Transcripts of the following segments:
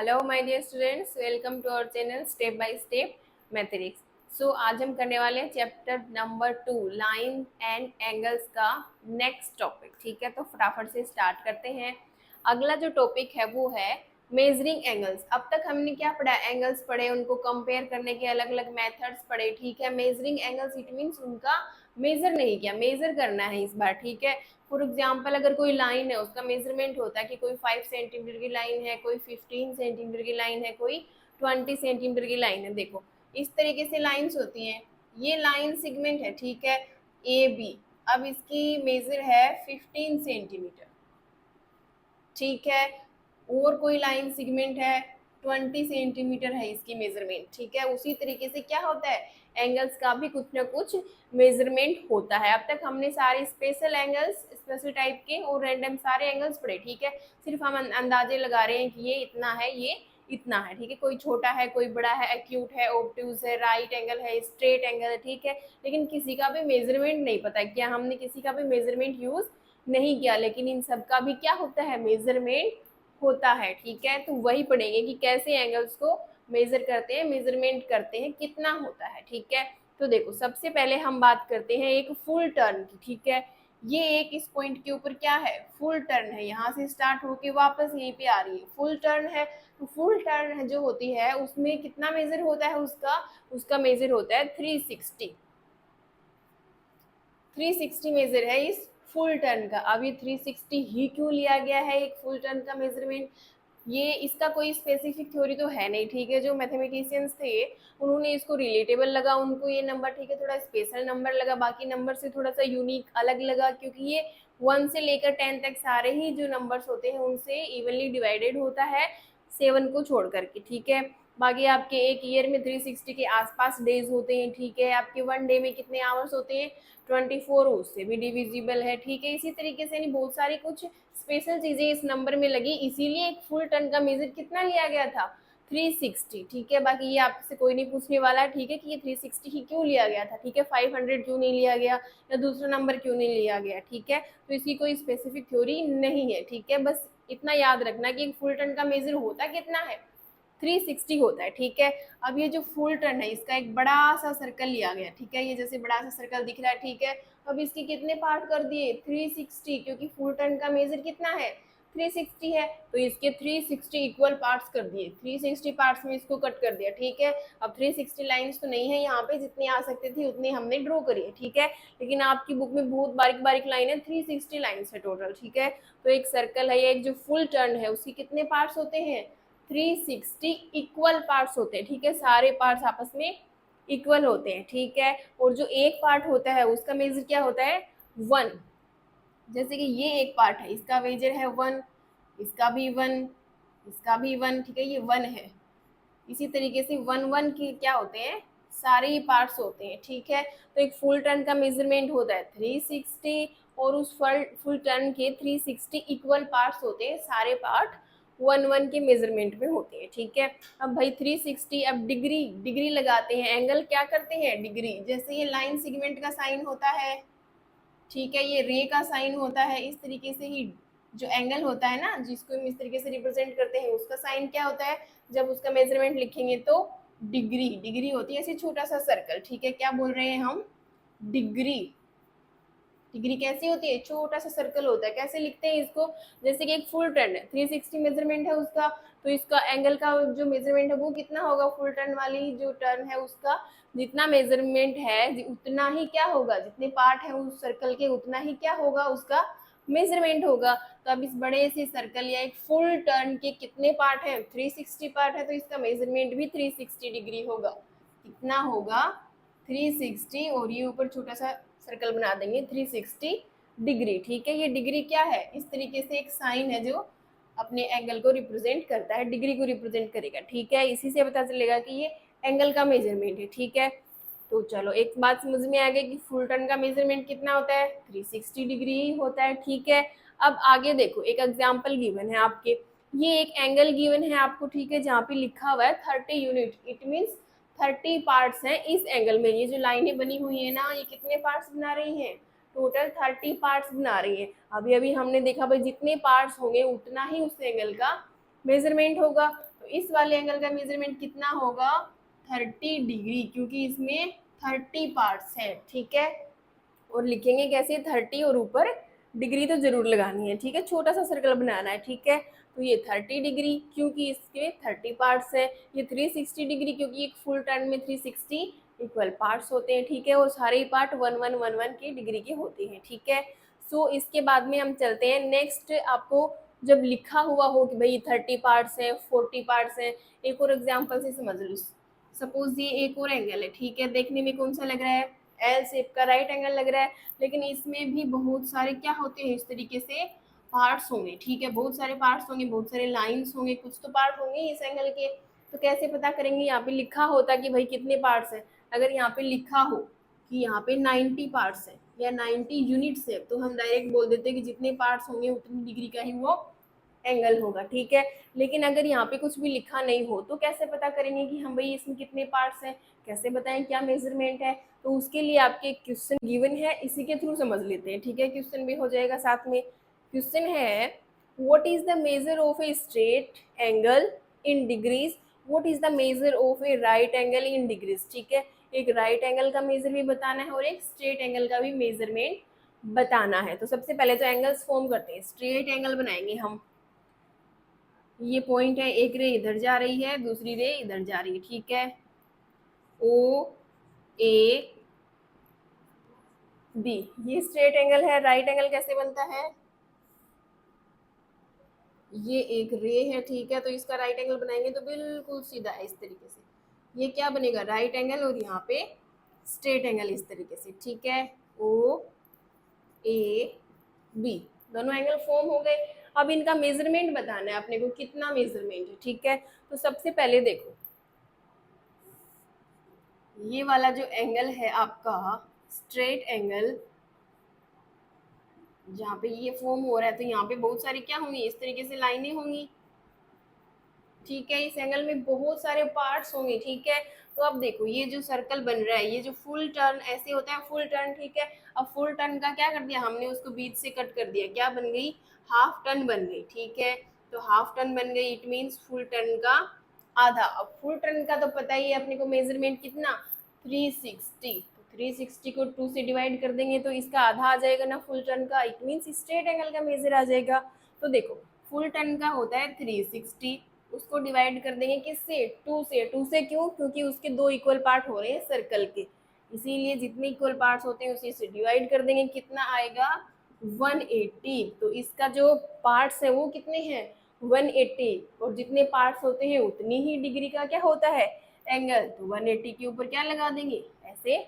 Hello my dear students, welcome to our channel step by step mathematics. So आज हम करने वाले हैं chapter number 2 line and angles का नेक्स्ट टॉपिक। ठीक है, तो फटाफट से स्टार्ट करते हैं। अगला जो टॉपिक है वो है मेजरिंग एंगल्स। अब तक हमने क्या पढ़ा? एंगल्स पढ़े, उनको कंपेयर करने के अलग अलग मेथड्स पढ़े। ठीक है, मेजरिंग एंगल्स इट मीन्स उनका मेजर नहीं किया, मेजर करना है इस बार। ठीक है, फॉर एग्जाम्पल अगर कोई लाइन है उसका मेजरमेंट होता है कि कोई 5 सेंटीमीटर की लाइन है, कोई 15 सेंटीमीटर की लाइन है, कोई 20 सेंटीमीटर की लाइन है। देखो इस तरीके से लाइंस होती हैं। ये लाइन सेगमेंट है, ठीक है, ए बी। अब इसकी मेजर है 15 सेंटीमीटर। ठीक है, और कोई लाइन सेगमेंट है 20 सेंटीमीटर है इसकी मेजरमेंट। ठीक है, उसी तरीके से क्या होता है, एंगल्स का भी कुछ ना कुछ मेजरमेंट होता है। अब तक हमने सारे स्पेशल एंगल्स, स्पेशल टाइप के और रैंडम सारे एंगल्स पढ़े। ठीक है, सिर्फ हम अंदाजे लगा रहे हैं कि ये इतना है, ये इतना है। ठीक है, कोई छोटा है, कोई बड़ा है, एक्यूट है, ऑब्ट्यूज है, राइट एंगल है, स्ट्रेट एंगल है। ठीक है, लेकिन किसी का भी मेजरमेंट नहीं पता, क्या हमने किसी का भी मेजरमेंट यूज नहीं किया, लेकिन इन सब का भी क्या होता है, मेजरमेंट होता है। ठीक है, तो वही पढ़ेंगे कि कैसे एंगल्स को मेजर करते हैं, मेजरमेंट करते हैं, कितना होता है। ठीक है, तो देखो सबसे पहले हम बात करते हैं एक फुल टर्न की। ठीक है, ये एक इस पॉइंट के ऊपर क्या है, फुल टर्न है, यहाँ से स्टार्ट होके वापस यहीं पे आ रही है, फुल टर्न है। तो फुल टर्न जो होती है उसमें कितना मेजर होता है, उसका उसका मेजर होता है 360। 360 मेजर है इस फुल टर्न का। अब ये 360 ही क्यों लिया गया है एक फुल टर्न का मेजरमेंट, ये इसका कोई स्पेसिफिक थ्योरी तो है नहीं। ठीक है, जो मैथमेटिशियंस थे उन्होंने इसको रिलेटेबल लगा उनको ये नंबर। ठीक है, थोड़ा स्पेशल नंबर लगा, बाकी नंबर से थोड़ा सा यूनिक अलग लगा, क्योंकि ये 1 से लेकर 10 तक सारे ही जो नंबर्स होते हैं उनसे इवनली डिवाइडेड होता है, 7 को छोड़ करके। ठीक है, बाकी आपके एक ईयर में 360 के आसपास डेज होते हैं। ठीक है, आपके 1 डे में कितने आवर्स होते हैं, 24, उससे भी डिविजिबल है। ठीक है, इसी तरीके से नहीं बहुत सारी कुछ स्पेशल चीजें इस नंबर में लगी, इसीलिए एक फुल टर्न का मेजर कितना लिया गया था, 360। ठीक है, बाकी ये आपसे कोई नहीं पूछने वाला है। ठीक है, कि ये 360 ही क्यों लिया गया था। ठीक है, 500 क्यों नहीं लिया गया या दूसरा नंबर क्यों नहीं लिया गया। ठीक है, तो इसकी कोई स्पेसिफिक थ्योरी नहीं है। ठीक है, बस इतना याद रखना कि एक फुल टर्न का मेजर होता कितना है, 360 होता है। ठीक है, अब ये जो फुल टर्न है इसका एक बड़ा सा सर्कल लिया गया। ठीक है, ये जैसे बड़ा सा सर्कल दिख रहा है। ठीक है, अब इसके कितने पार्ट कर दिए, 360, क्योंकि फुल टर्न का मेजर कितना है, 360 है, तो इसके 360 इक्वल पार्ट्स कर दिए, 360 पार्ट्स में इसको कट कर दिया। ठीक है, अब 360 लाइंस तो नहीं है यहाँ पे, जितनी आ सकती थी उतनी हमने ड्रॉ करी है। ठीक है, लेकिन आपकी बुक में बहुत बारीक बारीक लाइन है, 360 लाइंस है टोटल। ठीक है, तो एक सर्कल है, ये एक जो फुल टर्न है उसके कितने पार्ट्स होते हैं, 360 इक्वल पार्ट्स होते हैं। ठीक है, सारे पार्ट्स आपस में इक्वल होते हैं। ठीक है, और जो एक पार्ट होता है उसका मेजर क्या होता है, 1। जैसे कि ये एक पार्ट है, इसका मेजर है 1, इसका भी 1, इसका भी 1। ठीक है, ये 1 है। इसी तरीके से 1 1 के क्या होते हैं, सारे ही पार्ट्स होते हैं। ठीक है, तो एक फुल टर्न का मेजरमेंट होता है 360, और उस फुल टर्न के 360 इक्वल पार्ट्स होते हैं, सारे पार्ट 1 1 के मेजरमेंट में होते हैं। ठीक है, अब भाई 360, अब डिग्री डिग्री लगाते हैं, एंगल क्या करते हैं, डिग्री। जैसे ये लाइन सेगमेंट का साइन होता है, ठीक है, ये रे का साइन होता है, इस तरीके से ही जो एंगल होता है ना, जिसको हम इस तरीके से रिप्रेजेंट करते हैं, उसका साइन क्या होता है, जब उसका मेजरमेंट लिखेंगे तो डिग्री डिग्री होती है। ऐसे छोटा सा सर्कल। ठीक है, क्या बोल रहे हैं हम, डिग्री। डिग्री कैसी होती है, छोटा सा सर्कल होता है। कैसे लिखते हैं इसको, जैसे कि एक फुल टर्न है, 360 मेजरमेंट है उसका, तो इसका एंगल का जो मेजरमेंट है वो कितना होगा, फुल टर्न वाली जो टर्न है उसका जितना मेजरमेंट है उतना ही क्या होगा, जितने पार्ट है उस सर्कल के उतना ही क्या होगा, उसका मेजरमेंट होगा। तो अब इस बड़े से सर्कल या एक फुल टर्न के कितने पार्ट है, 360 पार्ट है, तो इसका मेजरमेंट भी 360 डिग्री होगा। कितना होगा, 360, और ये ऊपर छोटा सा सर्कल बना देंगे 360 डिग्री। ठीक है, ये डिग्री क्या है, इस तरीके से एक साइन है जो अपने एंगल को रिप्रेजेंट करता है, डिग्री को रिप्रेजेंट करेगा। ठीक है, इसी से पता चलेगा कि ये एंगल का मेजरमेंट है। ठीक है, तो चलो एक बात समझ में आ गई कि फुल टर्न का मेजरमेंट कितना होता है, 360 डिग्री ही होता है। ठीक है, अब आगे देखो, एक एग्जाम्पल गिवन है आपके, ये एक एंगल गिवन है आपको। ठीक है, जहाँ पे लिखा हुआ है 30 यूनिट, इट मीन्स 30 पार्ट्स हैं इस एंगल में। ये जो लाइनें बनी हुई है ना, ये कितने पार्ट्स बना रही हैं, टोटल 30 पार्ट्स बना रही है। अभी अभी हमने देखा भाई जितने पार्ट्स होंगे उतना ही उस एंगल का मेजरमेंट होगा। तो इस वाले एंगल का मेजरमेंट कितना होगा 30 डिग्री, क्योंकि इसमें 30 पार्ट्स हैं, ठीक है। और लिखेंगे कैसे 30 और ऊपर डिग्री तो जरूर लगानी है, ठीक है, छोटा सा सर्कल बनाना है, ठीक है। तो ये 30 डिग्री क्योंकि इसके 30 पार्ट्स हैं, ये 360 डिग्री क्योंकि एक फुल टर्न में 360 इक्वल पार्ट्स होते हैं, ठीक है। और सारे ही पार्ट 1 1 1 1 की डिग्री के होते हैं, ठीक है। सो इसके बाद में हम चलते हैं नेक्स्ट। आपको जब लिखा हुआ हो कि भाई 30 पार्ट्स हैं 40 पार्ट्स हैं, एक और एग्जाम्पल से समझ लो। सपोज ये एक और एंगल है, ठीक है, देखने में कौन सा लग रहा है, एल शेप का राइट एंगल लग रहा है, लेकिन इसमें भी बहुत सारे क्या होते हैं इस तरीके से पार्ट्स होंगे, ठीक है, बहुत सारे पार्ट्स होंगे, बहुत सारे लाइंस होंगे, कुछ तो पार्ट होंगे इस एंगल के। तो कैसे पता करेंगे, यहाँ पे लिखा होता कि भाई कितने पार्ट्स हैं। अगर यहाँ पे लिखा हो कि यहाँ पे 90 पार्ट्स है या 90 यूनिट्स है, तो हम डायरेक्ट बोल देते हैं कि जितने पार्ट्स होंगे उतनी डिग्री का ही वो एंगल होगा, ठीक है। लेकिन अगर यहाँ पे कुछ भी लिखा नहीं हो तो कैसे पता करेंगे कि हम भाई इसमें कितने पार्ट्स हैं, कैसे बताएं क्या मेजरमेंट है। तो उसके लिए आपके क्वेश्चन गिवन है, इसी के थ्रू समझ लेते हैं, ठीक है। क्वेश्चन भी हो जाएगा साथ में। क्वेश्चन है what is the measure of a straight angle in degrees, what is the measure of A right angle in degrees, ठीक है। एक राइट एंगल का मेजर भी बताना है और एक स्ट्रेट एंगल का भी मेजरमेंट बताना है। तो सबसे पहले तो एंगल्स फॉर्म करते हैं, स्ट्रेट एंगल बनाएंगे हम। ये पॉइंट है, एक रे इधर जा रही है दूसरी रे इधर जा रही है, ठीक है। ओ ए बी, ये स्ट्रेट एंगल है। राइट एंगल कैसे बनता है, ये एक रे है, ठीक है, तो इसका राइट एंगल बनाएंगे तो बिल्कुल सीधा है इस तरीके से। ये क्या बनेगा राइट एंगल और यहाँ पे स्ट्रेट एंगल इस तरीके से, ठीक है। ओ ए बी, दोनों एंगल फॉर्म हो गए। अब इनका मेजरमेंट बताना है अपने को, कितना मेजरमेंट है, ठीक है। तो सबसे पहले देखो ये वाला जो एंगल है आपका स्ट्रेट एंगल, जहाँ पे ये फॉर्म हो रहा है, तो यहाँ पे बहुत सारी क्या होंगी इस तरीके से लाइनें होंगी, ठीक है। इस एंगल में बहुत सारे पार्ट्स होंगे, ठीक है। तो अब देखो ये जो सर्कल बन रहा है, ये जो फुल टर्न ऐसे होता है फुल टर्न, ठीक है। अब फुल टर्न का क्या कर दिया हमने, उसको बीच से कट कर दिया, क्या बन गई हाफ टर्न बन गई, ठीक है। तो हाफ टर्न बन गई, इट मीन्स फुल टर्न का आधा। अब फुल टर्न का तो पता ही है अपने को मेजरमेंट कितना 360, तो 360 को 2 से डिवाइड कर देंगे तो इसका आधा आ जाएगा ना फुल टर्न का, इट मीन्स स्ट्रेट एंगल का मेजर आ जाएगा। तो देखो फुल टर्न का होता है 360, उसको डिवाइड कर देंगे किससे 2 से। 2 से क्यों, क्योंकि उसके दो इक्वल पार्ट हो रहे हैं सर्कल के, इसीलिए जितने इक्वल पार्ट्स होते हैं उसी से डिवाइड कर देंगे, कितना आएगा 180। तो इसका जो पार्ट्स है वो कितने हैं 180, और जितने पार्ट्स होते हैं उतनी ही डिग्री का क्या होता है एंगल, तो 180 के ऊपर क्या लगा देंगे ऐसे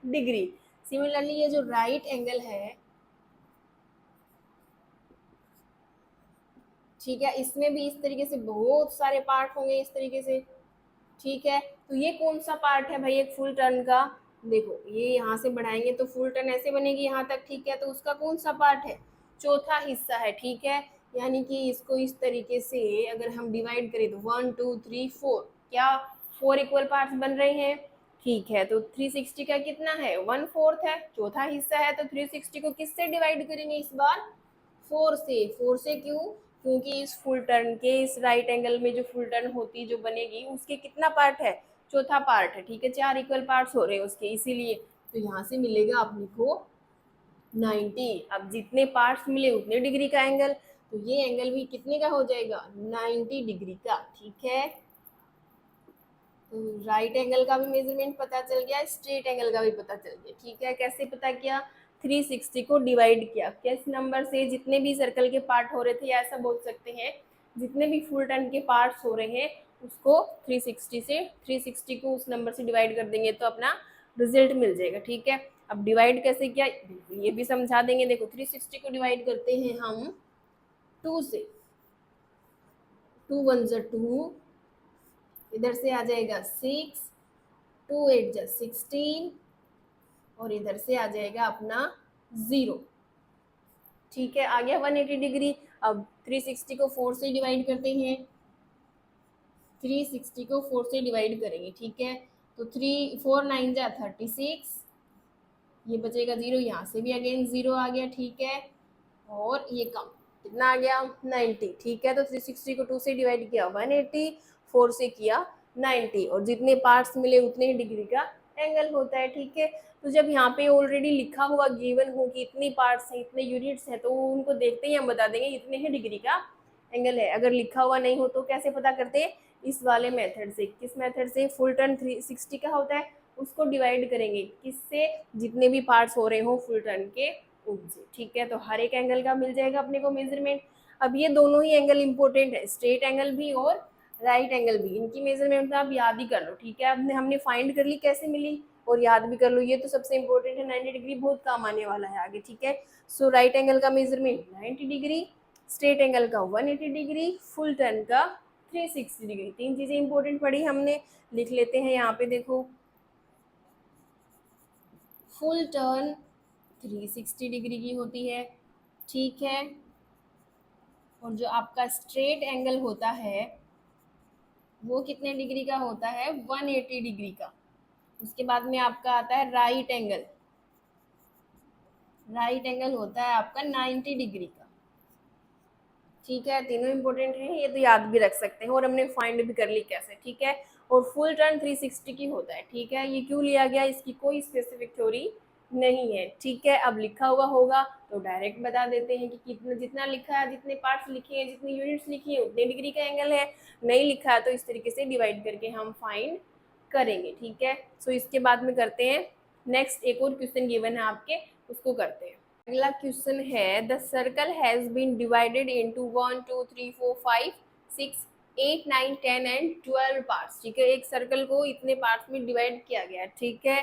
डिग्री। सिमिलरली ये जो राइट एंगल है, ठीक है, इसमें भी इस तरीके से बहुत सारे पार्ट होंगे इस तरीके से, ठीक है। तो ये कौन सा पार्ट है भाई एक फुल टर्न का, देखो ये यहाँ से बढ़ाएंगे तो फुल टर्न ऐसे बनेगी यहाँ तक, ठीक है। तो उसका कौन सा पार्ट है चौथा हिस्सा है, ठीक है। यानी कि इसको इस तरीके से अगर हम डिवाइड करें तो 1 2 3 4, क्या 4 इक्वल पार्ट्स बन रहे हैं, ठीक है। तो 360 का कितना है 1/4 है, चौथा हिस्सा है, तो 360 को किससे डिवाइड करेंगे इस बार 4 से। 4 से क्यों, क्योंकि इस फुल टर्न के इस राइट एंगल में जो फुल टर्न होती जो बनेगी उसके कितना पार्ट है चौथा पार्ट है, ठीक है, 4 इक्वल पार्ट्स हो रहे हैं उसके, इसीलिए। तो यहाँ से मिलेगा अपने को 90। अब जितने पार्ट्स मिले उतने डिग्री का एंगल, तो ये एंगल भी कितने का हो जाएगा 90 डिग्री का, ठीक है। तो राइट एंगल का भी मेजरमेंट पता चल गया, स्ट्रेट एंगल का भी पता चल गया, ठीक है। कैसे पता किया 360 को डिवाइड किया किस नंबर से, जितने भी सर्कल के पार्ट हो रहे थे, ऐसा बोल सकते हैं जितने भी फुल टर्न के पार्ट्स हो रहे हैं उसको 360 को उस नंबर से डिवाइड कर देंगे तो अपना रिजल्ट मिल जाएगा, ठीक है। अब डिवाइड कैसे किया ये भी समझा देंगे। देखो 360 को डिवाइड करते हैं हम 2 से, 2 1 जा 2, इधर से आ जाएगा 6, 2 8 जा 16, और इधर से आ जाएगा अपना 0, ठीक है। आ गया 180 डिग्री। अब 360 को 4 से डिवाइड करते हैं, 360 को 4 से डिवाइड करेंगे, ठीक है। तो 3 4 9 जा 36, ये बचेगा 0, यहाँ से भी अगेन 0 आ गया, ठीक है। और ये कम कितना आ गया 90, ठीक है। तो 360 को 2 से डिवाइड किया 180, 4 से किया 90, और जितने पार्ट्स मिले उतने ही डिग्री का एंगल होता है, ठीक है। तो जब यहाँ पे ऑलरेडी लिखा हुआ गिवन हो कि इतने पार्ट्स हैं, इतने यूनिट्स हैं, तो उनको देखते ही हम बता देंगे इतने ही डिग्री का एंगल है। अगर लिखा हुआ नहीं हो तो कैसे पता करते हैं, इस वाले मेथड से। किस मेथड से, फुल टर्न 360 का होता है, उसको डिवाइड करेंगे किससे, जितने भी पार्ट्स हो रहे हो फुल टर्न के उनसे, ठीक है। तो हर एक एंगल का मिल जाएगा अपने को मेजरमेंट। अब ये दोनों ही एंगल इंपॉर्टेंट है, स्ट्रेट एंगल भी और राइट एंगल भी, इनकी मेजरमेंट आप याद ही कर लो, ठीक है। अब हमने फाइंड कर ली कैसे मिली, और याद भी कर लो, ये तो सबसे इंपॉर्टेंट है, 90 डिग्री बहुत काम आने वाला है आगे, ठीक है। सो राइट एंगल का मेजरमेंट 90 डिग्री, स्ट्रेट एंगल का 180 डिग्री, फुल टर्न का 360 डिग्री। तीन चीजें इंपॉर्टेंट पढ़ी हमने, लिख लेते हैं यहाँ पे। देखो, फुल टर्न 360 डिग्री की होती है, ठीक है। और जो आपका स्ट्रेट एंगल होता है वो कितने डिग्री का होता है, 180 डिग्री का। उसके बाद में आपका आता है राइट एंगल, राइट एंगल होता है आपका 90 डिग्री का, ठीक है। तीनों इंपॉर्टेंट है, ये तो याद भी रख सकते हैं, और हमने फाइंड भी कर ली कैसे, ठीक है। और फुल टर्न 360 की होता है, ठीक है। ये क्यों लिया गया, इसकी कोई स्पेसिफिक थ्योरी नहीं है, ठीक है। अब लिखा हुआ होगा तो डायरेक्ट बता देते हैं कि कितना, जितना लिखा है, जितने पार्ट्स लिखे हैं, जितनी यूनिट्स लिखी है, उतने डिग्री का एंगल है। नहीं लिखा है तो इस तरीके से डिवाइड करके हम फाइंड करेंगे, ठीक है। सो इसके बाद में करते हैं नेक्स्ट, एक और क्वेश्चन गिवन है आपके, उसको करते हैं। अगला क्वेश्चन है, the circle has been divided into 1 2 3 4 5 6 8 9 10 and 12 parts, ठीक है। एक सर्कल को इतने पार्ट्स में डिवाइड किया गया, ठीक है।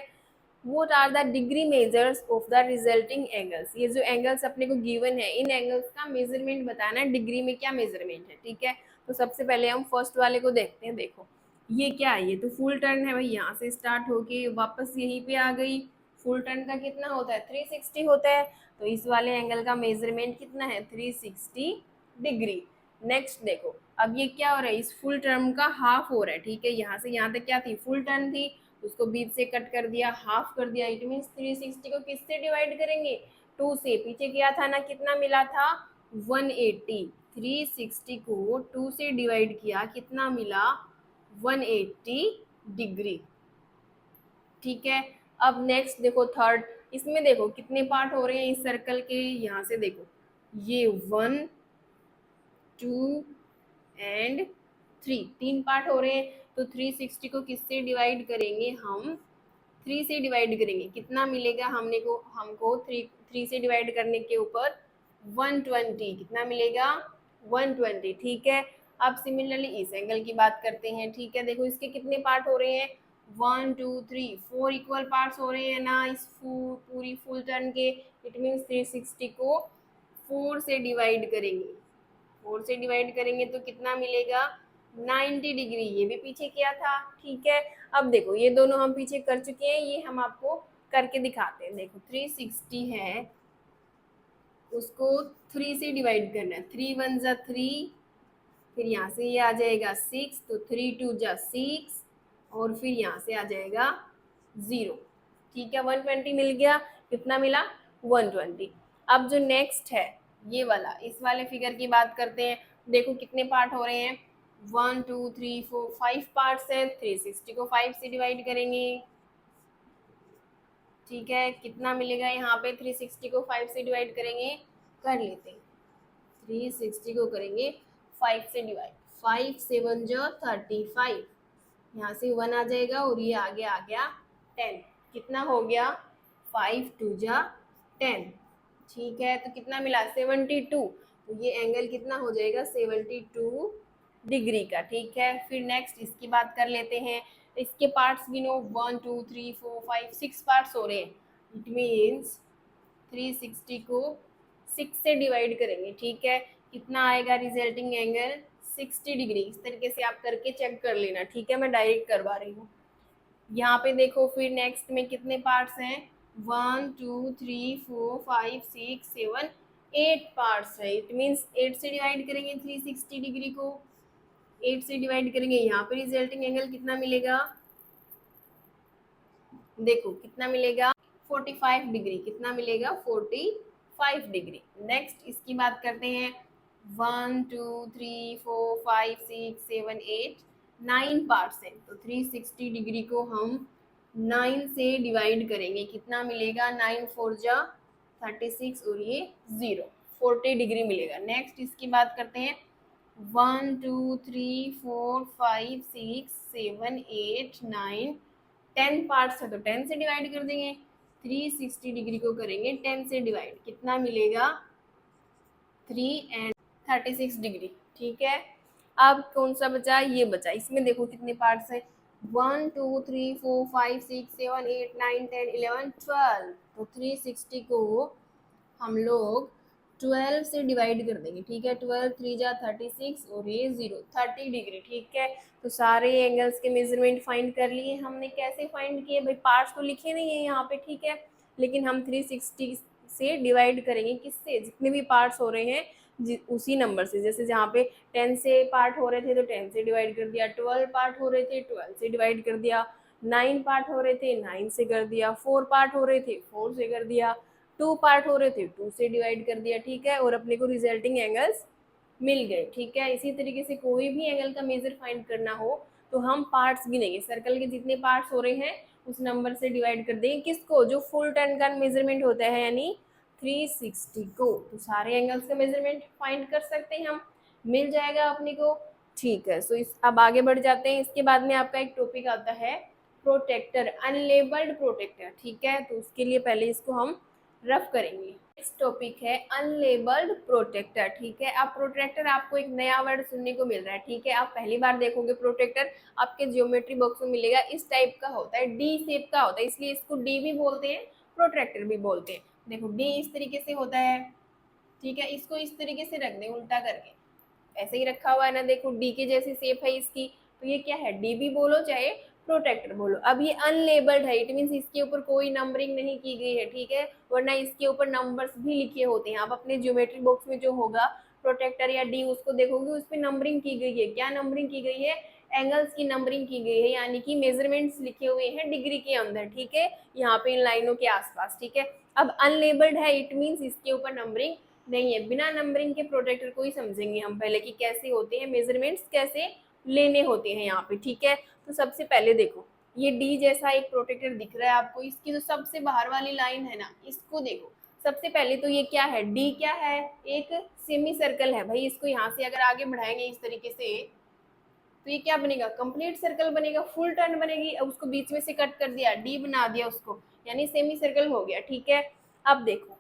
What are the degree measures of the resulting angles, ये जो एंगल्स अपने को गिवन है, इन एंगल्स का मेजरमेंट बताना है, डिग्री में क्या मेजरमेंट है, ठीक है। तो सबसे पहले हम फर्स्ट वाले को देखते हैं। देखो ये क्या है, ये तो फुल टर्न है भाई, यहाँ से स्टार्ट होके वापस यहीं पे आ गई। फुल टर्न का कितना होता है, 360 होता है। तो इस वाले एंगल का मेजरमेंट कितना है, 360 डिग्री। नेक्स्ट देखो, अब ये क्या हो रहा है, इस फुल टर्म का हाफ हो रहा है, ठीक है। यहाँ से यहाँ तक क्या थी, फुल टर्न थी, उसको बीच से कट कर दिया, हाफ कर दिया। इट मीन्स 360 को किससे डिवाइड करेंगे, 2 से। पीछे किया था ना, कितना मिला था, 180। 360 को 2 से डिवाइड किया, कितना मिला, 180 डिग्री, ठीक है। अब नेक्स्ट देखो थर्ड, इसमें देखो कितने पार्ट हो रहे हैं इस सर्कल के, यहाँ से देखो ये 1 2 एंड 3, 3 पार्ट हो रहे हैं। तो 360 को किससे डिवाइड करेंगे हम, 3 से डिवाइड करेंगे, कितना मिलेगा हमको 3 से डिवाइड करने के ऊपर 120, कितना मिलेगा, 120, ठीक है। अब सिमिलरली इस एंगल की बात करते हैं, ठीक है। देखो इसके कितने पार्ट हो रहे हैं, 1 2 3 4 इक्वल पार्ट्स हो रहे हैं ना इस पूरी फुल टर्न के। इट मीन्स 360 को 4 से डिवाइड करेंगे, 4 से डिवाइड करेंगे तो कितना मिलेगा, 90 डिग्री। ये भी पीछे किया था, ठीक है। अब देखो ये दोनों हम पीछे कर चुके हैं, ये हम आपको करके दिखाते हैं। देखो 360 है, उसको 3 से डिवाइड करना है, 3 1 जा 3, फिर यहाँ से ये आ जाएगा 6, तो 3 2 जा 6, और फिर यहाँ से आ जाएगा 0, ठीक है। 120 मिल गया, कितना मिला, 120। अब जो नेक्स्ट है ये वाला, इस वाले फिगर की बात करते हैं। देखो कितने पार्ट हो रहे हैं, 1 2 3 4 5 पार्ट्स है। 360 को 5 से डिवाइड करेंगे, ठीक है। कितना मिलेगा यहाँ पे, 360 को 5 से डिवाइड करेंगे, कर लेते हैं। 360 को करेंगे 5 से डिवाइड, 5 7 जो 35, यहाँ से 1 आ जाएगा, और ये आगे आ गया 10, कितना हो गया, 5 2 जा 10, ठीक है। तो कितना मिला, 72। तो ये एंगल कितना हो जाएगा, 72 डिग्री का, ठीक है। फिर नेक्स्ट इसकी बात कर लेते हैं। इसके पार्ट्स गिनो, 1 2 3 4 5 6 पार्ट्स हो रहे हैं। इट मीन्स 360 को 6 से डिवाइड करेंगे, ठीक है। कितना आएगा रिजल्टिंग एंगल, 60 डिग्री। इस तरीके से आप करके चेक कर लेना, ठीक है। मैं डायरेक्ट करवा रही हूँ। यहाँ पे देखो फिर नेक्स्ट में कितने पार्ट्स हैं, 1 2 3 4 5 6 7 8 पार्ट्स है। इट मीन्स 8 से डिवाइड करेंगे 360 डिग्री को, 8 से डिवाइड करेंगे, यहाँ पे रिजल्टिंग एंगल कितना मिलेगा, देखो कितना मिलेगा, 45 डिग्री। कितना मिलेगा, 45 डिग्री। नेक्स्ट इसकी बात करते हैं, 1 2 3 4 5 6 7 8 9 पार्ट्स हैं, तो 360 डिग्री को हम 9 से डिवाइड करेंगे, कितना मिलेगा, 9 4 जा 36 और ये 0, 40 डिग्री मिलेगा। नेक्स्ट इसकी बात करते हैं, 1 2 3 4 5 6 7 8 9 10 पार्ट्स है, तो 10 से डिवाइड कर देंगे। 360 डिग्री को करेंगे 10 से डिवाइड, कितना मिलेगा, 3 एंड 36 डिग्री। ठीक है, अब कौन सा बचा, ये बचा। इसमें देखो कितने पार्ट्स हैं, 1 2 3 4 5 6 7 8 9 10 11 12, तो 360 को हम लोग 12 से डिवाइड कर देंगे। ठीक है, 12 3 जा 36 और ये 0, 30 डिग्री। ठीक है, तो सारे एंगल्स के मेजरमेंट फाइंड कर लिए हमने। कैसे फाइंड किए भाई, पार्ट्स तो लिखे नहीं है यहाँ पे, ठीक है, लेकिन हम 360 से डिवाइड करेंगे, किससे, जितने भी पार्ट्स हो रहे हैं उसी नंबर से। जैसे जहाँ पे 10 से पार्ट हो रहे थे तो 10 से डिवाइड कर दिया, 12 पार्ट हो रहे थे 12 से डिवाइड कर दिया, 9 पार्ट हो रहे थे 9 से कर दिया, 4 पार्ट हो रहे थे 4 से कर दिया, 2 पार्ट हो रहे थे 2 से डिवाइड कर दिया। ठीक है, और अपने को रिजल्टिंग एंगल्स मिल गए। ठीक है, इसी तरीके से कोई भी एंगल का मेजर फाइंड करना हो तो हम पार्ट्स गिनेंगे, सर्कल के जितने पार्ट्स हो रहे हैं उस नंबर से डिवाइड कर देंगे, किसको, जो फुल टर्न का मेजरमेंट होता है, यानी 360 को। तो सारे एंगल्स का मेजरमेंट फाइंड कर सकते हैं हम, मिल जाएगा अपने को। ठीक है, सो इस अब आगे बढ़ जाते हैं। इसके बाद में आपका एक टॉपिक आता है प्रोटेक्टर, अनलेबल्ड प्रोटेक्टर। ठीक है, तो उसके लिए पहले इसको हम रफ करेंगे। नेक्स्ट टॉपिक है अनलेबल्ड प्रोटेक्टर। ठीक है, अब प्रोटेक्टर आपको एक नया वर्ड सुनने को मिल रहा है। ठीक है, आप पहली बार देखोगे प्रोटेक्टर, आपके ज्योमेट्री बॉक्स में मिलेगा, इस टाइप का होता है, डी शेप का होता है, इसलिए इसको डी भी बोलते हैं, प्रोटेक्टर भी बोलते हैं। देखो डी इस तरीके से होता है। ठीक है, इसको इस तरीके से रख दें उल्टा करके, ऐसे ही रखा हुआ है ना, देखो डी के जैसी शेप है इसकी, तो ये क्या है, डी भी बोलो चाहे प्रोटेक्टर बोलो। अब ये अनलेबल्ड है, इट मीन्स इसके ऊपर कोई नंबरिंग नहीं की गई है। ठीक है, वरना इसके ऊपर नंबर्स भी लिखे होते हैं। आप अपने ज्योमेट्री बॉक्स में जो होगा प्रोटेक्टर या डी, उसको देखोगे उस पर नंबरिंग की गई है। क्या नंबरिंग की गई है, एंगल्स की नंबरिंग की गई है, यानी कि मेजरमेंट्स लिखे हुए हैं डिग्री के अंदर। ठीक है, यहाँ पे इन लाइनों के आसपास। ठीक है, अब अनलेबल्ड है, इट मीन्स इसके ऊपर नंबरिंग नहीं है। बिना नंबरिंग के प्रोटेक्टर को ही समझेंगे हम पहले कि कैसे होते हैं मेजरमेंट्स, कैसे लेने होते हैं यहाँ पे। ठीक है, तो सबसे पहले देखो ये डी जैसा एक प्रोटेक्टर दिख रहा है आपको, इसकी जो सबसे बाहर वाली लाइन है ना, इसको देखो। सबसे पहले तो ये क्या है, डी क्या है, एक सेमी सर्कल है भाई। इसको यहाँ से अगर आगे बढ़ाएंगे इस तरीके से, तो ये क्या बनेगा, कंप्लीट सर्कल बनेगा, फुल टर्न बनेगी। अब उसको बीच में से कट कर दिया, डी बना दिया उसको, यानी सेमी सर्कल हो गया। ठीक है, अब देखो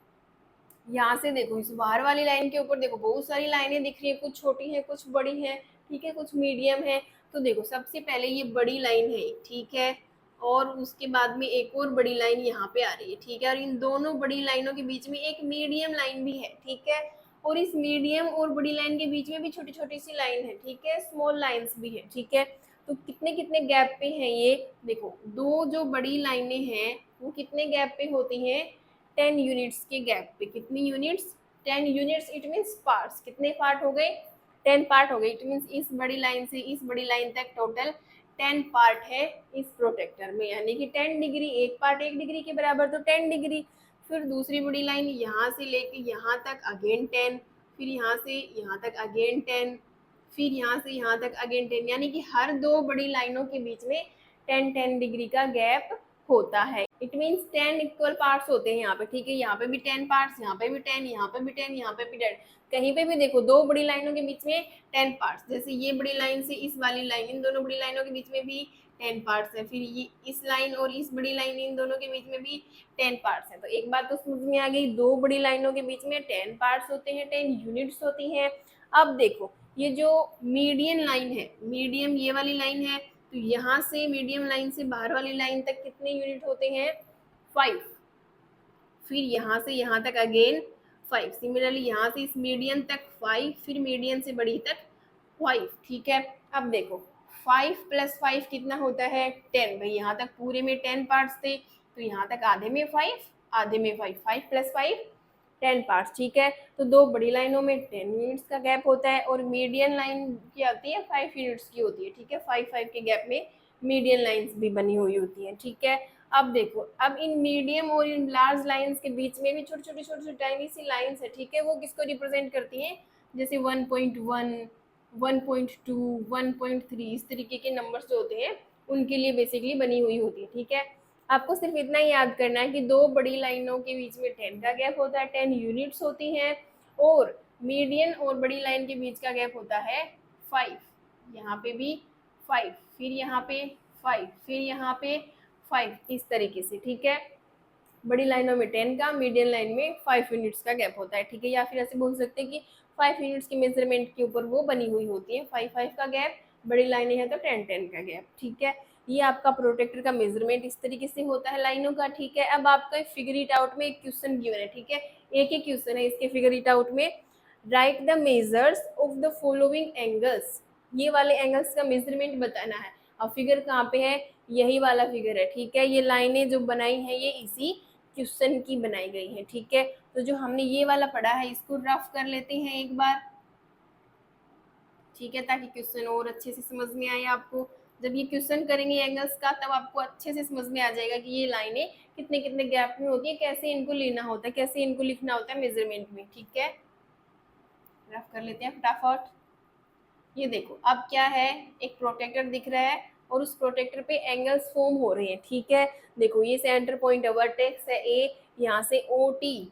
यहाँ से देखो इस बाहर वाली लाइन के ऊपर देखो बहुत सारी लाइनें दिख रही है, कुछ छोटी हैं कुछ बड़ी हैं। ठीक है, कुछ मीडियम है। तो देखो सबसे पहले ये बड़ी लाइन है, ठीक है, और उसके बाद में एक और बड़ी लाइन यहाँ पे आ रही है। ठीक है, और इन दोनों बड़ी लाइनों के बीच में एक मीडियम लाइन भी है। ठीक है, और इस मीडियम और बड़ी लाइन के बीच में भी छोटी छोटी सी लाइन है। ठीक है, स्मॉल लाइन्स भी है। ठीक है, तो कितने कितने गैप पे है ये, देखो दो जो बड़ी लाइनें हैं वो कितने गैप पे होती हैं, 10 यूनिट्स के गैप पे। कितनी units, 10 units, it means parts. कितने पार्ट हो गए, 10 पार्ट हो गए। इट मीन्स इस बड़ी लाइन से इस बड़ी लाइन तक टोटल 10 पार्ट है इस प्रोटेक्टर में, यानी कि 10 डिग्री, एक पार्ट 1 डिग्री के बराबर, तो 10 डिग्री। फिर दूसरी बड़ी लाइन यहाँ से लेके यहाँ तक अगेन 10, फिर यहाँ से यहाँ तक अगेन 10, फिर यहाँ से यहाँ तक अगेन 10, यानी कि हर दो बड़ी लाइनों के बीच में 10-10 डिग्री का गैप होता है। इट मीन्स 10 इक्वल पार्ट्स होते हैं यहाँ पे। ठीक है, यहाँ पे भी 10 पार्ट्स, यहाँ पे भी 10, यहाँ पे भी 10, यहाँ पे भी 10। कहीं पे भी देखो दो बड़ी लाइनों के बीच में 10 पार्ट्स, जैसे ये बड़ी लाइन से इस वाली लाइन, इन दोनों बड़ी लाइनों के बीच में भी 10 पार्ट्स है। फिर ये इस लाइन और इस बड़ी लाइन, इन दोनों के बीच में भी 10 पार्ट्स है। तो एक बात तो समझ में आ गई, दो बड़ी लाइनों के बीच में 10 पार्ट्स होते हैं, 10 यूनिट्स होती हैं। अब देखो ये जो मीडियन लाइन है, मीडियम ये वाली लाइन है, तो यहाँ से मीडियम लाइन से बाहर वाली लाइन तक कितने यूनिट होते हैं, 5। फिर यहाँ से यहाँ तक अगेन 5। सिमिलरली यहाँ से इस मीडियन तक 5, फिर मीडियन से बड़ी तक 5। ठीक है, अब देखो 5 + 5 कितना होता है, 10। भाई यहाँ तक पूरे में 10 पार्ट्स थे, तो यहाँ तक आधे में 5, आधे में 5, 5 + 5 10 पार्ट्स। ठीक है, तो दो बड़ी लाइनों में 10 यूनिट्स का गैप होता है, और मीडियन लाइन की आती है 5 यूनिट्स की होती है। ठीक है, 5-5 के गैप में मीडियन लाइन्स भी बनी हुई होती हैं। ठीक है, अब देखो अब इन मीडियम और इन लार्ज लाइन्स के बीच में भी छोटी छोटी टाइनी सी लाइन्स है। ठीक है, वो किसको रिप्रेजेंट करती हैं, जैसे 1.1, 1.2, 1.3 इस तरीके के नंबर्स जो होते हैं उनके लिए बेसिकली बनी हुई होती है। ठीक है, आपको सिर्फ इतना ही याद करना है कि दो बड़ी लाइनों के बीच में 10 का गैप होता है, 10 यूनिट्स होती हैं, और मीडियन और बड़ी लाइन के बीच का गैप होता है 5। यहाँ पे भी 5, फिर यहाँ पे 5, फिर यहाँ पे 5, इस तरीके से। ठीक है, बड़ी लाइनों में 10 का, मीडियम लाइन में 5 यूनिट्स का गैप होता है। ठीक है, या फिर ऐसे बोल सकते हैं कि 5 यूनिट्स की मेजरमेंट के ऊपर वो बनी हुई होती है, 5-5 का गैप, बड़ी लाइनें हैं तो 10-10 का गैप। ठीक है, ये आपका प्रोटेक्टर का मेजरमेंट इस तरीके से होता है लाइनों का। ठीक है, अब आपका फिगर इट आउट में एक क्वेश्चन गिवन है। ठीक है, एक ही क्वेश्चन है इसके फिगर इट आउट में, right the measures of the following angles, ये वाले एंगल्स का मेजरमेंट बताना है। अब फिगर कहाँ पे है, यही वाला फिगर है। ठीक है, ये लाइनें जो बनाई हैं ये इसी क्वेश्चन की बनाई गई है। ठीक है, तो जो हमने ये वाला पढ़ा है इसको रफ कर लेते हैं एक बार। ठीक है, ताकि क्वेश्चन और अच्छे से समझ में आए आपको। जब ये क्वेश्चन करेंगे एंगल्स का तब आपको अच्छे से समझ में आ जाएगा कि ये लाइनें कितने कितने गैप में होती है, कैसे इनको लेना होता है, कैसे इनको लिखना होता है मेजरमेंट में। ठीक है, रफ कर लेते हैं फटाफट। ये देखो अब क्या है, एक प्रोटेक्टर दिख रहा है और उस प्रोटेक्टर पे एंगल्स फॉर्म हो रहे हैं। ठीक है, देखो ये सेंटर पॉइंट है, वर्टेक्स है ए, यहाँ से ओ टी,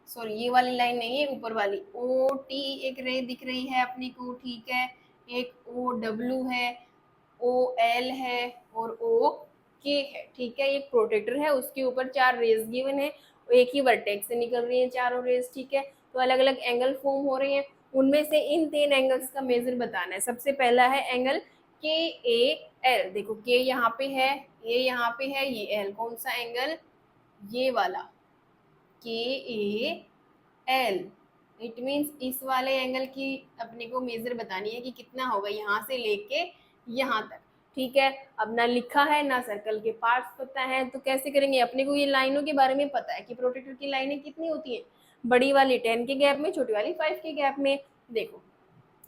सॉरी ये वाली लाइन नहीं है, ऊपर वाली ओ टी एक रे दिख रही है अपने को। ठीक है, एक ओ डब्ल्यू है, ओ एल है और ओ के है। ठीक है, एक प्रोटेक्टर है, उसके ऊपर 4 रेज गिवन है, एक ही वर्टेक्स से निकल रही है चारों रेज। ठीक है, तो अलग अलग एंगल फॉर्म हो रहे हैं, उनमें से इन 3 एंगल्स का मेजर बताना है। सबसे पहला है एंगल के ए एल, देखो के यहाँ पे है, ए यहाँ पे है, ये एल, कौन सा एंगल, ये वाला के ए एल। इट मीन्स इस वाले एंगल की अपने को मेजर बतानी है कि कितना होगा यहाँ से लेके यहाँ तक। ठीक है, अब ना लिखा है ना सर्कल के पार्ट्स पता है, तो कैसे करेंगे, अपने को ये लाइनों के बारे में पता है कि प्रोटेक्टर की लाइनें कितनी होती हैं, बड़ी वाली 10 के गैप में, छोटी वाली 5 के गैप में। देखो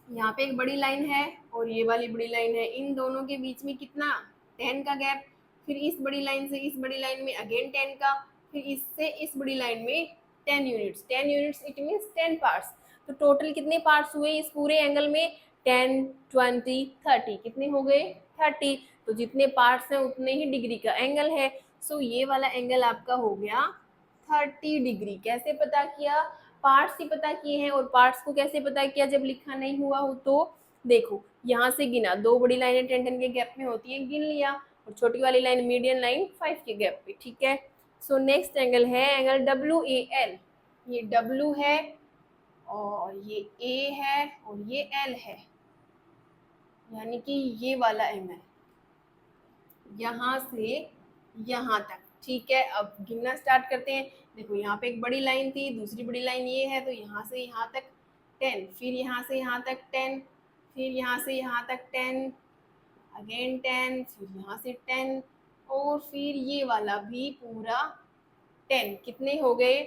यहाँ पे एक बड़ी लाइन है और ये वाली बड़ी लाइन है, इन दोनों के बीच में कितना, 10 का गैप, फिर इस बड़ी लाइन से इस बड़ी लाइन में अगेन 10 का, फिर इससे इस बड़ी लाइन में 10 units, 10 units it means 10 parts. तो टोटल कितने पार्ट्स हुए इस पूरे एंगल में, 10, 20, 30, कितने हो गए, 30। तो जितने पार्ट्स हैं उतने ही डिग्री का एंगल है। सो ये वाला एंगल आपका हो गया 30 डिग्री। कैसे पता किया, पार्ट्स ही पता किए हैं, और पार्ट्स को कैसे पता किया जब लिखा नहीं हुआ हो, तो देखो यहाँ से गिना, दो बड़ी लाइनें 10-10 के गैप में होती है, गिन लिया, और छोटी वाली लाइन मीडियन लाइन 5 के गैप पे। ठीक है, सो नेक्स्ट एंगल है एंगल डब्ल्यू ए एल, ये डब्ल्यू है और ये ए है और ये एल है, यानी कि ये वाला एंगल यहाँ से यहाँ तक। ठीक है, अब गिनना स्टार्ट करते हैं। देखो यहाँ पे एक बड़ी लाइन थी, दूसरी बड़ी लाइन ये है, तो यहाँ से यहाँ तक 10, फिर यहाँ से यहाँ तक 10, फिर यहाँ से यहाँ तक 10, अगेन 10, फिर यहाँ से 10, और फिर ये वाला भी पूरा 10। कितने हो गए,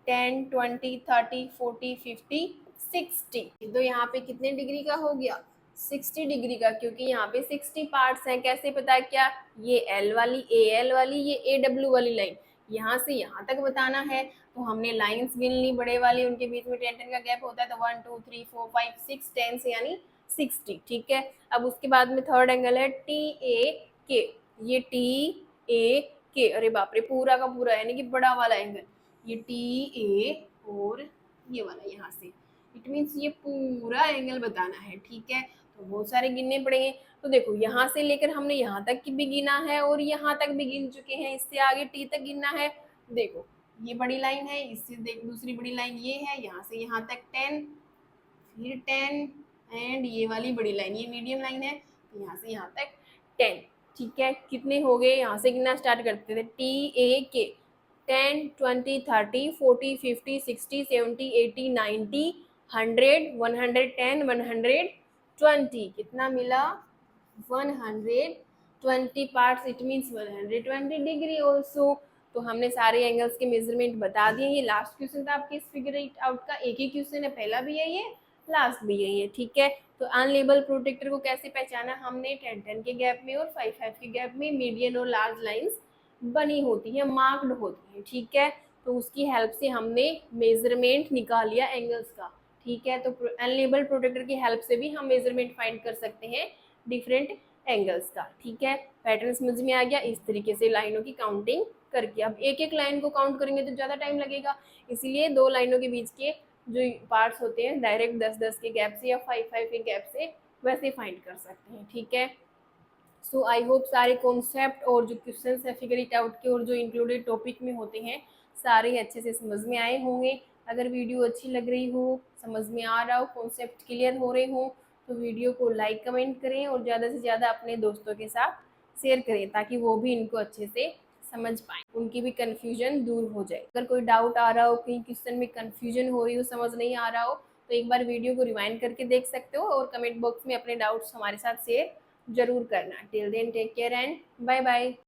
10, 20, 30, 40, 50, 60। तो यहाँ पे कितने डिग्री का हो गया, 60 डिग्री का, क्योंकि यहाँ पे 60 पार्ट्स हैं। कैसे पता क्या, ये एल वाली, ए एल वाली, ये ए डब्ल्यू वाली लाइन, यहाँ से यहाँ तक बताना है, तो हमने लाइंस गिन ली बड़े वाले, उनके बीच में 10-10 का गैप होता है, तो 1 2 3 4 5 6 10 से यानी 60। ठीक है, अब उसके बाद में थर्ड एंगल है टी ए के, ये टी ए के, अरे बाप रे पूरा का पूरा, यानी कि बड़ा वाला एंगल, ये टी ए और ये वाला यहाँ से, इट मीन्स ये पूरा एंगल बताना है। ठीक है, तो बहुत सारे गिनने पड़ेंगे। तो देखो यहाँ से लेकर हमने यहाँ तक भी गिना है और यहाँ तक भी गिन चुके हैं, इससे आगे टी तक गिनना है। देखो ये बड़ी लाइन है, इससे देख दूसरी बड़ी लाइन ये है, यहाँ से यहाँ तक 10, फिर 10, एंड ये वाली बड़ी लाइन ये मीडियम लाइन है, तो यहाँ से यहाँ तक 10। ठीक है, कितने हो गए, यहाँ से गिनना स्टार्ट करते थे, टी ए के 10, 20, 30, 40, 50, 60, 70, 80, 90, 100, 110, 120, कितना मिला, 120 parts, it means 120 degree also. तो हमने सारे एंगल्स के मेजरमेंट बता दिए। ये लास्ट क्वेश्चन था आपके इस फिगर इट आउट का, एक ही क्वेश्चन है, पहला भी यही है, लास्ट भी यही है। ठीक है, तो अनलेबल प्रोटेक्टर को कैसे पहचाना हमने, 10-10 के गैप में और 5-5 के गैप में मीडियन और लार्ज लाइंस बनी होती है, मार्क्ड होती है। ठीक है, तो उसकी हेल्प से हमने मेजरमेंट निकाल लिया एंगल्स का। ठीक है। तो अनलेबल्ड प्रोटेक्टर की हेल्प से भी हम मेजरमेंट फाइंड कर सकते हैं डिफरेंट एंगल्स का। ठीक है, पैटर्न समझ में आ गया। इस तरीके से लाइनों की काउंटिंग करके, अब एक एक लाइन को काउंट करेंगे तो ज़्यादा टाइम लगेगा, इसीलिए दो लाइनों के बीच के जो पार्ट्स होते हैं डायरेक्ट 10-10 के गैप से या 5-5 के गैप से वैसे फाइंड कर सकते हैं। ठीक है, सो आई होप सारे कॉन्सेप्ट और जो क्वेश्चन है फिगर इट आउट के और जो इंक्लूडेड टॉपिक में होते हैं सारे अच्छे से समझ में आए होंगे। अगर वीडियो अच्छी लग रही हो, समझ में आ रहा हो, कॉन्सेप्ट क्लियर हो रहे हो, तो वीडियो को लाइक कमेंट करें और ज़्यादा से ज़्यादा अपने दोस्तों के साथ शेयर करें ताकि वो भी इनको अच्छे से समझ पाए, उनकी भी कन्फ्यूजन दूर हो जाए। अगर कोई डाउट आ रहा हो, कहीं क्वेश्चन में कन्फ्यूजन हो रही हो, समझ नहीं आ रहा हो, तो एक बार वीडियो को रिवाइंड करके देख सकते हो और कमेंट बॉक्स में अपने डाउट्स हमारे साथ शेयर जरूर करना। Till then take care and bye bye.